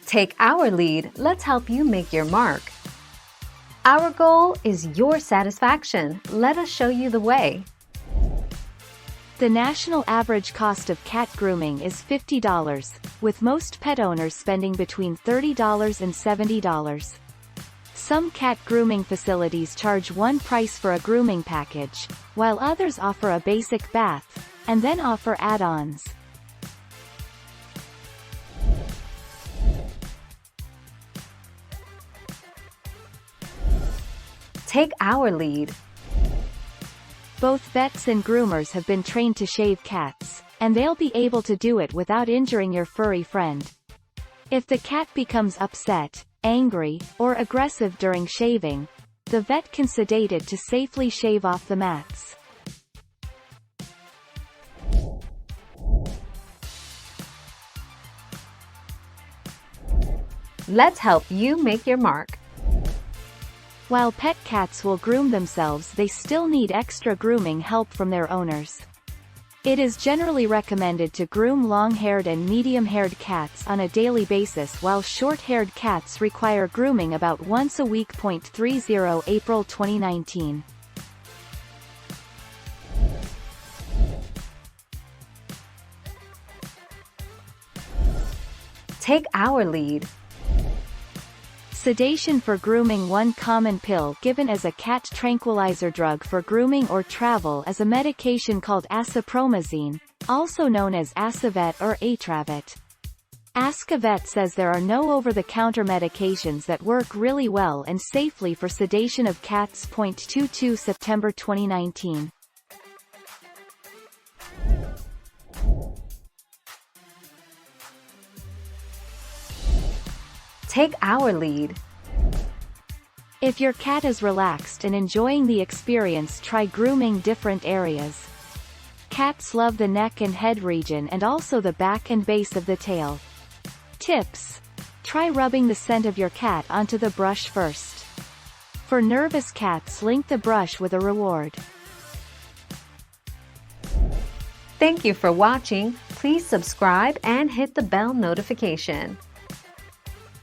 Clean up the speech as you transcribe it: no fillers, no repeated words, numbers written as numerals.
Take our lead, let's help you make your mark. Our goal is your satisfaction. Let us show you the way. The national average cost of cat grooming is $50, with most pet owners spending between $30 and $70. Some cat grooming facilities charge one price for a grooming package, while others offer a basic bath, and then offer add-ons. Take our lead. Both vets and groomers have been trained to shave cats, and they'll be able to do it without injuring your furry friend. If the cat becomes upset, angry, or aggressive during shaving, the vet can sedate it to safely shave off the mats. Let's help you make your mark. While pet cats will groom themselves, they still need extra grooming help from their owners. It is generally recommended to groom long-haired and medium-haired cats on a daily basis, while short-haired cats require grooming about once a week. 30 April 2019. Take our lead. Sedation for grooming. One common pill given as a cat tranquilizer drug for grooming or travel is a medication called asapromazine, also known as Asavet or Atravet. AskAbout says there are no over-the-counter medications that work really well and safely for sedation of cats. 22 September 2019. Take our lead. If your cat is relaxed and enjoying the experience, try grooming different areas. Cats love the neck and head region and also the back and base of the tail. Tips: try rubbing the scent of your cat onto the brush first. For nervous cats, link the brush with a reward. Thank you for watching. Please subscribe and hit the bell notification.